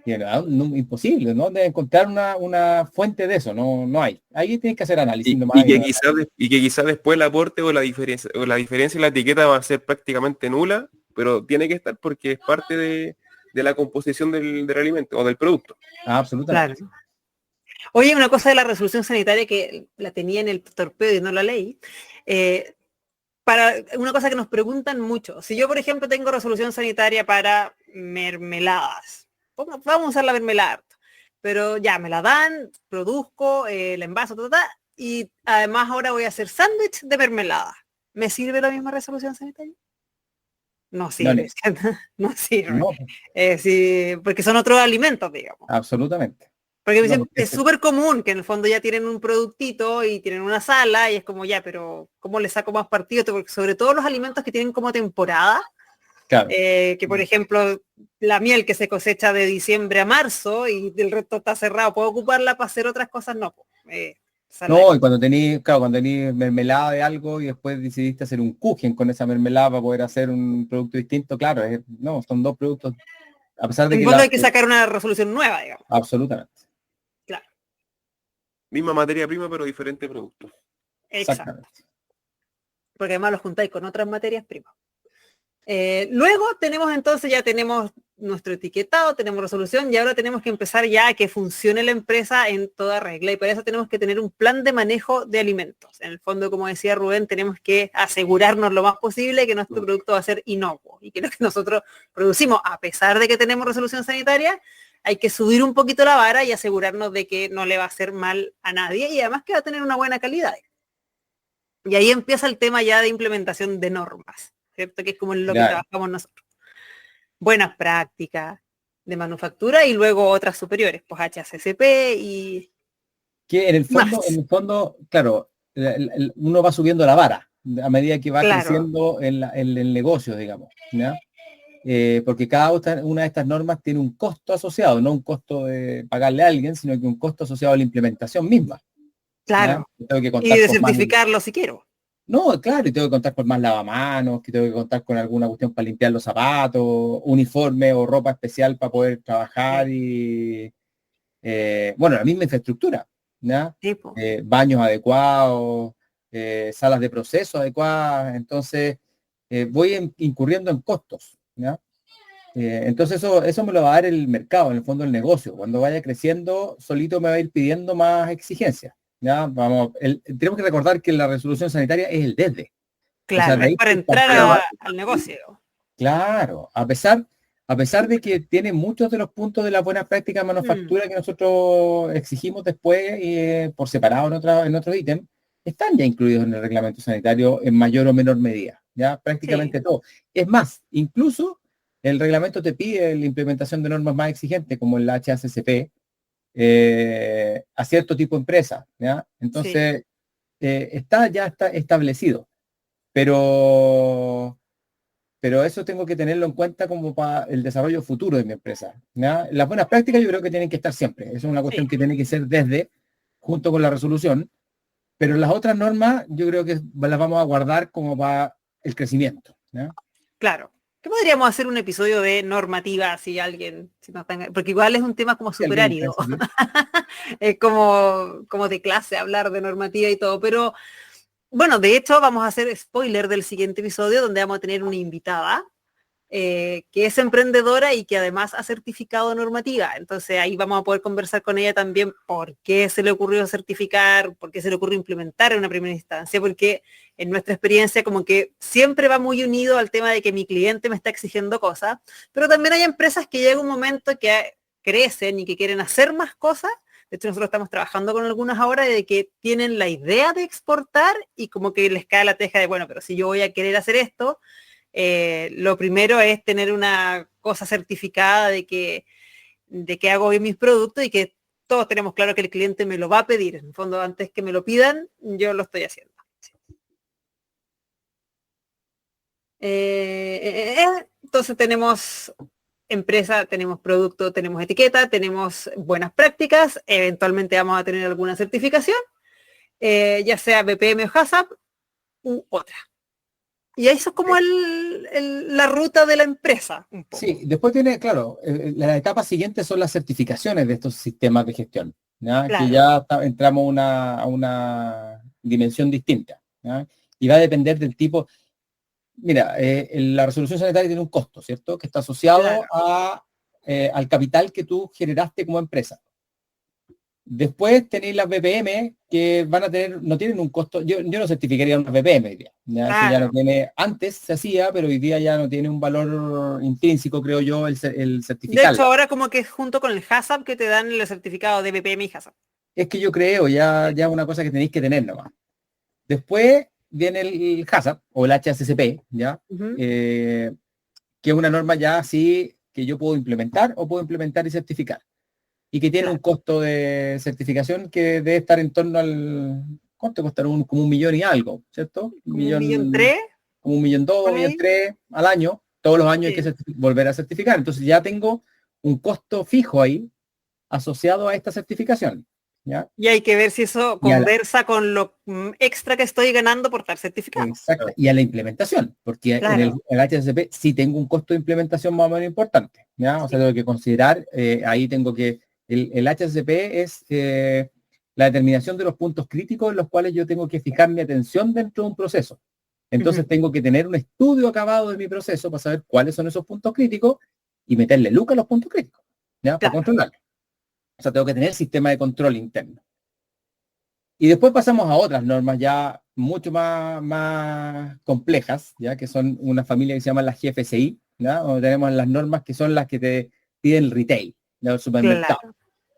[SPEAKER 2] Imposible, ¿no? De encontrar una fuente de eso, no hay. Ahí tienes que hacer análisis nomás.
[SPEAKER 3] Y que quizás después el aporte o la diferencia en la etiqueta va a ser prácticamente nula, pero tiene que estar porque es parte de la composición del alimento o del producto.
[SPEAKER 2] Absolutamente.
[SPEAKER 1] Claro. Oye, una cosa de la resolución sanitaria que la tenía en el torpedo y no la leí. Para una cosa que nos preguntan mucho. Si yo, por ejemplo, tengo resolución sanitaria para mermeladas, vamos a usar la mermelada, harto, pero ya me la dan, produzco, la envaso, y además ahora voy a hacer sándwich de mermelada. ¿Me sirve la misma resolución sanitaria? No sirve, no sirve.
[SPEAKER 2] No,
[SPEAKER 1] Sí, porque son otros alimentos, digamos.
[SPEAKER 2] absolutamente.
[SPEAKER 1] Porque
[SPEAKER 2] No, porque
[SPEAKER 1] es súper común que en el fondo ya tienen un productito y tienen una sala y es como ya, pero ¿cómo le saco más partido? Porque sobre todo los alimentos que tienen como temporada,
[SPEAKER 2] claro.
[SPEAKER 1] que por ejemplo la miel que se cosecha de diciembre a marzo y el resto está cerrado, ¿puedo ocuparla para hacer otras cosas? No.
[SPEAKER 2] No, y cuando tenéis mermelada de algo y después decidiste hacer un kuchen con esa mermelada para poder hacer un producto distinto, claro, no, son dos productos, a pesar de
[SPEAKER 1] En
[SPEAKER 2] que
[SPEAKER 1] fondo hay que sacar una resolución nueva, digamos.
[SPEAKER 2] absolutamente.
[SPEAKER 1] Claro.
[SPEAKER 3] Misma materia prima, pero diferente producto.
[SPEAKER 1] Exacto. Porque además los juntáis con otras materias primas. Luego ya tenemos nuestro etiquetado, tenemos resolución y ahora tenemos que empezar ya a que funcione la empresa en toda regla y para eso tenemos que tener un plan de manejo de alimentos. En el fondo, como decía Rubén, tenemos que asegurarnos lo más posible que nuestro producto va a ser inocuo y que lo que nosotros producimos, a pesar de que tenemos resolución sanitaria, hay que subir un poquito la vara y asegurarnos de que no le va a hacer mal a nadie y además que va a tener una buena calidad. Y ahí empieza el tema ya de implementación de normas, ¿cierto? Que es como en lo que trabajamos nosotros. Buenas prácticas de manufactura y luego otras superiores, pues HACCP y...
[SPEAKER 2] Que en el fondo, claro, uno va subiendo la vara a medida que va creciendo en el negocio, digamos, ¿ya? Porque cada una de estas normas tiene un costo asociado, no un costo de pagarle a alguien, sino que un costo asociado a la implementación misma.
[SPEAKER 1] Claro.
[SPEAKER 2] Tengo que
[SPEAKER 1] y de certificarlo si quiero.
[SPEAKER 2] No, claro, y tengo que contar con más lavamanos, que tengo que contar con alguna cuestión para limpiar los zapatos, uniforme o ropa especial para poder trabajar y, bueno, la misma infraestructura, ¿ya?
[SPEAKER 1] Sí,
[SPEAKER 2] baños adecuados, salas de proceso adecuadas, entonces voy incurriendo en costos, ¿ya? Entonces eso me lo va a dar el mercado, en el fondo el negocio. Cuando vaya creciendo, solito me va a ir pidiendo más exigencias. ¿Ya? Tenemos que recordar que la resolución sanitaria es el desde.
[SPEAKER 1] Claro, es para entrar al negocio.
[SPEAKER 2] Claro, a pesar de que tiene muchos de los puntos de la buena práctica de manufactura que nosotros exigimos después por separado en otros ítems, están ya incluidos en el reglamento sanitario en mayor o menor medida. Ya prácticamente todo. Es más, incluso el reglamento te pide la implementación de normas más exigentes como el HACCP, a cierto tipo de empresa, ¿ya? Entonces, ya está establecido, pero eso tengo que tenerlo en cuenta como para el desarrollo futuro de mi empresa, ¿ya? Las buenas prácticas yo creo que tienen que estar siempre, eso es una cuestión que tiene que ser junto con la resolución, pero las otras normas yo creo que las vamos a guardar como para el crecimiento, ¿ya?
[SPEAKER 1] Claro. ¿Qué podríamos hacer un episodio de normativa si alguien, porque igual es un tema como súper árido. Es como de clase hablar de normativa y todo, pero bueno, de hecho vamos a hacer spoiler del siguiente episodio donde vamos a tener una invitada que es emprendedora y que además ha certificado normativa. Entonces ahí vamos a poder conversar con ella también por qué se le ocurrió certificar, por qué se le ocurrió implementar en una primera instancia, porque en nuestra experiencia como que siempre va muy unido al tema de que mi cliente me está exigiendo cosas, pero también hay empresas que llega un momento que crecen y que quieren hacer más cosas. De hecho, nosotros estamos trabajando con algunas ahora de que tienen la idea de exportar y como que les cae la teja de, bueno, pero si yo voy a querer hacer esto, lo primero es tener una cosa certificada de que hago bien mis productos y que todos tenemos claro que el cliente me lo va a pedir. En el fondo, antes que me lo pidan, yo lo estoy haciendo. Entonces tenemos empresa, tenemos producto, tenemos etiqueta, tenemos buenas prácticas, eventualmente vamos a tener alguna certificación, ya sea BPM o HACCP u otra. Y eso es como la ruta de la empresa. Un poco.
[SPEAKER 2] Sí, después tiene, claro, las etapas siguientes son las certificaciones de estos sistemas de gestión, ¿ya?
[SPEAKER 1] Claro.
[SPEAKER 2] Que ya entramos a una dimensión distinta, ¿ya? Y va a depender del tipo. Mira, la resolución sanitaria tiene un costo, ¿cierto? Que está asociado al capital que tú generaste como empresa. Después tenéis las BPM que van a tener, no tienen un costo, yo no certificaría una BPM hoy día, ¿ya? Eso ya no tiene, antes se hacía, pero hoy día ya no tiene un valor intrínseco, creo yo, el certificado.
[SPEAKER 1] De hecho, ahora como que es junto con el HACCP que te dan el certificado de BPM y HACCP.
[SPEAKER 2] Es que yo creo, ya una cosa que tenéis que tener nomás. Después viene el HACCP o el HACCP, ¿ya? Que es una norma ya así que yo puedo implementar o puedo implementar y certificar. Y que tiene un costo de certificación que debe estar en torno al, ¿cuánto costará? Como 1 millón y algo, ¿cierto?
[SPEAKER 1] Como 1.300.000.
[SPEAKER 2] Como 1.200.000, 1.300.000 al año. Todos los años hay que volver a certificar. Entonces ya tengo un costo fijo ahí asociado a esta certificación, ¿ya?
[SPEAKER 1] Y hay que ver si eso conversa con lo extra que estoy ganando por estar certificado.
[SPEAKER 2] Exacto. Y a la implementación, porque en el HACCP sí tengo un costo de implementación más o menos importante, ¿ya? O sea, tengo que considerar, ahí tengo que, el HACCP es la determinación de los puntos críticos en los cuales yo tengo que fijar mi atención dentro de un proceso. Entonces tengo que tener un estudio acabado de mi proceso para saber cuáles son esos puntos críticos y meterle luca a los puntos críticos, ¿ya? Para controlarlo. O sea, tengo que tener sistema de control interno. Y después pasamos a otras normas ya mucho más complejas, ya que son una familia que se llama las GFCI, ¿ya? Donde tenemos las normas que son las que te piden el retail, ¿ya? El supermercado. Claro.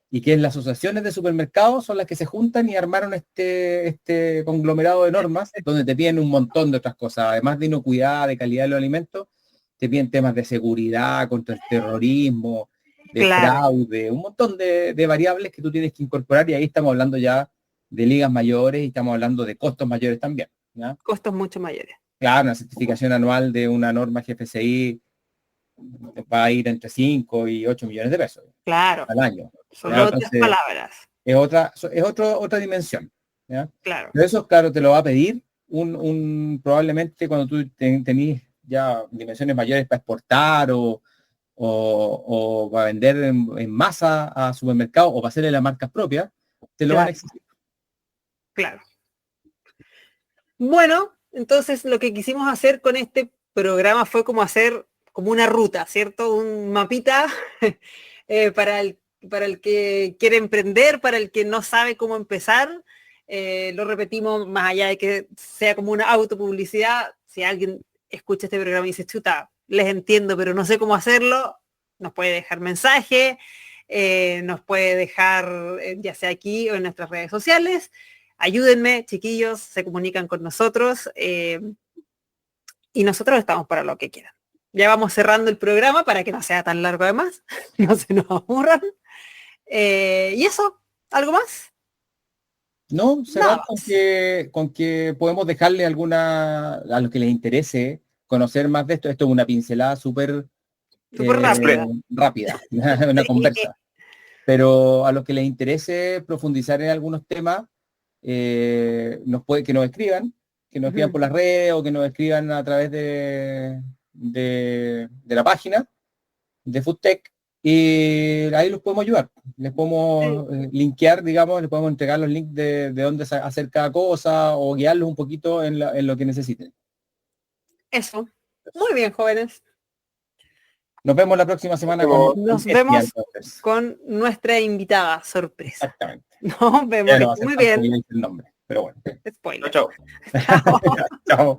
[SPEAKER 2] Y que las asociaciones de supermercados son las que se juntan y armaron este conglomerado de normas donde te piden un montón de otras cosas, además de inocuidad, de calidad de los alimentos, te piden temas de seguridad, contra el terrorismo, de fraude, un montón de variables que tú tienes que incorporar, y ahí estamos hablando ya de ligas mayores y estamos hablando de costos mayores también, ¿ya?
[SPEAKER 1] Costos mucho mayores.
[SPEAKER 2] Claro, una certificación anual de una norma GFCI va a ir entre 5 y 8 millones de pesos.
[SPEAKER 1] Claro.
[SPEAKER 2] Al año.
[SPEAKER 1] Son otras palabras.
[SPEAKER 2] Es otra dimensión, ¿ya?
[SPEAKER 1] Claro.
[SPEAKER 2] Pero eso, claro, te lo va a pedir probablemente cuando tú tenés ya dimensiones mayores para exportar o para vender en masa a supermercados o para hacerle las marcas propias, te lo van a exigir.
[SPEAKER 1] Claro. Bueno, entonces lo que quisimos hacer con este programa fue como hacer como una ruta, ¿cierto? Un mapita para el que quiere emprender, para el que no sabe cómo empezar. Lo repetimos, más allá de que sea como una autopublicidad, si alguien escucha este programa y dice, chuta, les entiendo, pero no sé cómo hacerlo, nos puede dejar mensaje, nos puede dejar ya sea aquí o en nuestras redes sociales. Ayúdenme, chiquillos, se comunican con nosotros y nosotros estamos para lo que quieran. Ya vamos cerrando el programa para que no sea tan largo además, no se nos aburran. ¿Y eso? ¿Algo más?
[SPEAKER 2] No, cerrar con que podemos dejarle a los que les interese conocer más de esto. Esto es una pincelada súper rápida, una conversa. Pero a los que les interese profundizar en algunos temas, que nos escriban por las redes o que nos escriban a través de la página de FoodTech, y ahí los podemos ayudar. Les podemos linkear, digamos, les podemos entregar los links de dónde hacer cada cosa o guiarlos un poquito en lo que necesiten.
[SPEAKER 1] Eso. Muy bien, jóvenes.
[SPEAKER 2] Nos vemos la próxima semana
[SPEAKER 1] Nos
[SPEAKER 2] Estia,
[SPEAKER 1] vemos
[SPEAKER 2] entonces.
[SPEAKER 1] con nuestra invitada sorpresa.
[SPEAKER 2] Exactamente.
[SPEAKER 1] Nos vemos.
[SPEAKER 2] Ya no va a ser
[SPEAKER 1] Muy
[SPEAKER 2] tan
[SPEAKER 1] bien.
[SPEAKER 2] evidente el nombre, pero bueno.
[SPEAKER 1] Spoiler.
[SPEAKER 3] Chao.
[SPEAKER 1] Chao.
[SPEAKER 2] Chao.